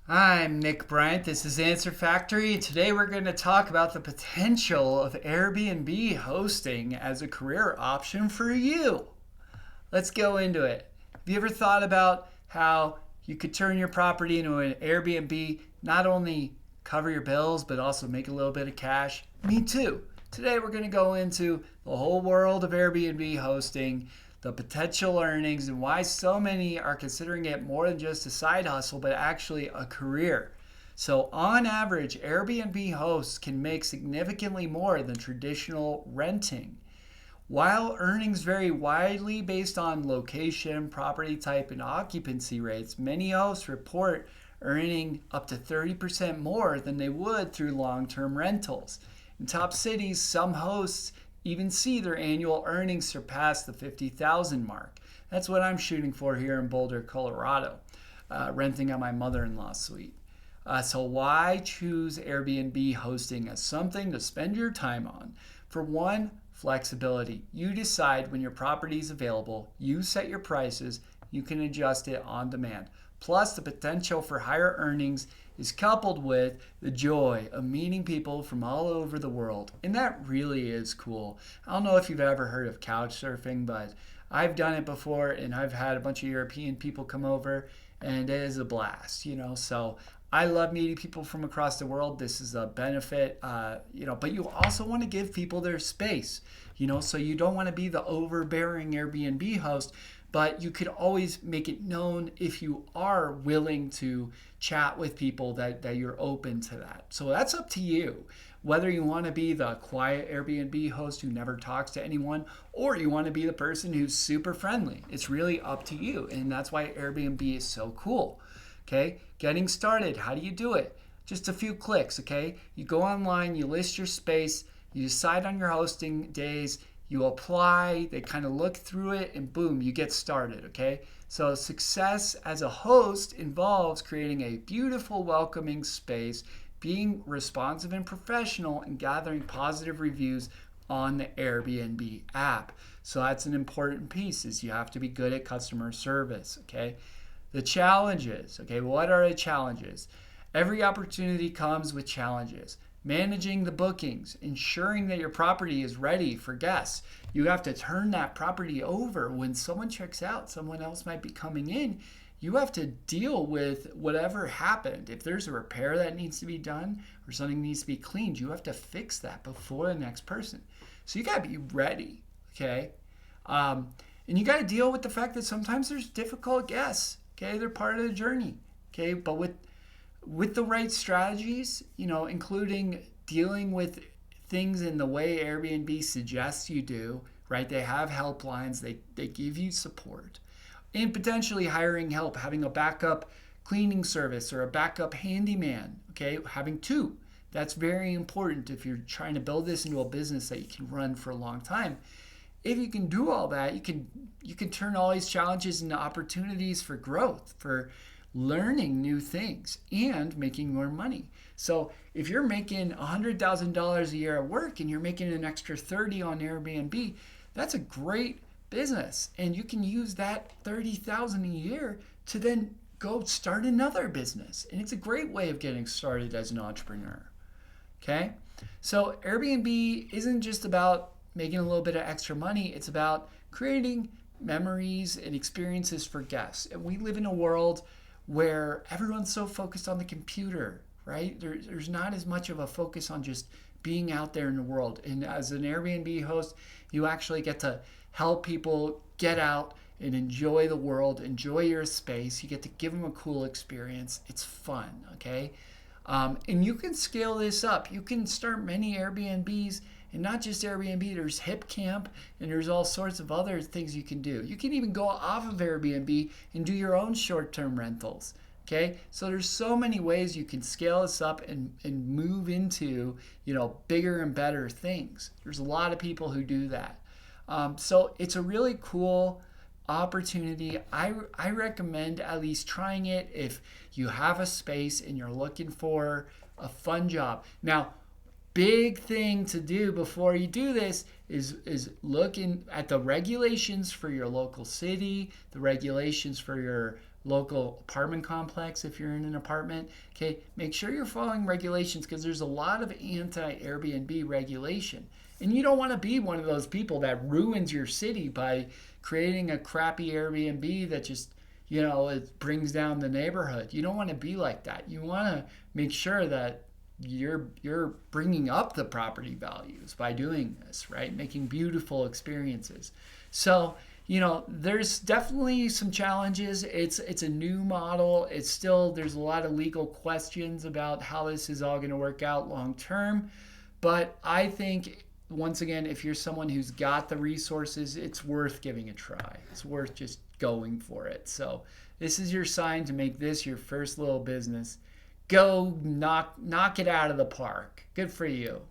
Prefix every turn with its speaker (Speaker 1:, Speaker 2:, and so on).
Speaker 1: I'm Nick Bryant. This is Answer Factory. Today we're going to talk about the potential of Airbnb hosting as a career option for you. Let's go into it. Have you ever thought about how you could turn your property into an Airbnb, not only cover your bills, but also make a little bit of cash? Me too. Today we're going to go into the whole world of Airbnb hosting, the potential earnings, and why so many are considering it more than just a side hustle, but actually a career. So, on average, Airbnb hosts can make significantly more than traditional renting. While earnings vary widely based on location, property type, and occupancy rates, many hosts report earning up to 30% more than they would through long term rentals. In top cities, some hosts even see their annual earnings surpass the 50,000 mark. That's what I'm shooting for here in Boulder, Colorado, renting on my mother-in-law's suite. So why choose Airbnb hosting as something to spend your time on? For one, flexibility. You decide when your property is available, you set your prices, you can adjust it on demand. Plus, the potential for higher earnings is coupled with the joy of meeting people from all over the world. And that really is cool. I don't know if you've ever heard of couch surfing, but I've done it before and I've had a bunch of European people come over and it is a blast, So I love meeting people from across the world. This is a benefit, but you also want to give people their space, so you don't want to be the overbearing Airbnb host, but you could always make it known if you are willing to chat with people that you're open to that. So that's up to you. Whether you want to be the quiet Airbnb host who never talks to anyone, or you want to be the person who's super friendly. It's really up to you. And that's why Airbnb is so cool. Okay, getting started. How do you do it? Just a few clicks, okay? You go online, you list your space, you decide on your hosting days, you apply, they kind of look through it, and boom, you get started, okay? So success as a host involves creating a beautiful, welcoming space, being responsive and professional, and gathering positive reviews on the Airbnb app. So that's an important piece, is you have to be good at customer service, okay? The challenges, okay, what are the challenges? Every opportunity comes with challenges. Managing the bookings, ensuring that your property is ready for guests. You have to turn that property over. When someone checks out, someone else might be coming in. You have to deal with whatever happened. If there's a repair that needs to be done or something needs to be cleaned, you have to fix that before the next person. So you got to be ready, okay? And you got to deal with the fact that sometimes there's difficult guests, okay? They're part of the journey, okay? But with the right strategies, including dealing with things in the way Airbnb suggests you do, right? They have helplines, they give you support, and potentially hiring help, having a backup cleaning service or a backup handyman, okay? Having two. That's very important if you're trying to build this into a business that you can run for a long time. If you can do all that, you can turn all these challenges into opportunities for growth, for learning new things and making more money. So if you're making $100,000 a year at work and you're making an extra 30 on Airbnb, that's a great business. And you can use that 30,000 a year to then go start another business. And it's a great way of getting started as an entrepreneur. Okay? So Airbnb isn't just about making a little bit of extra money, it's about creating memories and experiences for guests. And we live in a world where everyone's so focused on the computer, right? There's not as much of a focus on just being out there in the world. And as an Airbnb host, you actually get to help people get out and enjoy the world, enjoy your space. You get to give them a cool experience. It's fun, okay? And you can scale this up. You can start many Airbnbs, and not just Airbnb. There's HipCamp, and there's all sorts of other things you can do. You can even go off of Airbnb and do your own short-term rentals. Okay, so there's so many ways you can scale this up and move into bigger and better things. There's a lot of people who do that. So it's a really cool opportunity. I recommend at least trying it if you have a space and you're looking for a fun job. Now, big thing to do before you do this is looking at the regulations for your local city, the regulations for your local apartment complex if you're in an apartment. Okay, make sure you're following regulations because there's a lot of anti-Airbnb regulation. And you don't want to be one of those people that ruins your city by creating a crappy Airbnb that just, it brings down the neighborhood. You don't want to be like that. You want to make sure that you're bringing up the property values by doing this, right? Making beautiful experiences. So, there's definitely some challenges. It's a new model. It's still there's a lot of legal questions about how this is all going to work out long term. But I think once again, if you're someone who's got the resources, it's worth giving a try. It's worth just going for it. So this is your sign to make this your first little business. Go knock it out of the park. Good for you.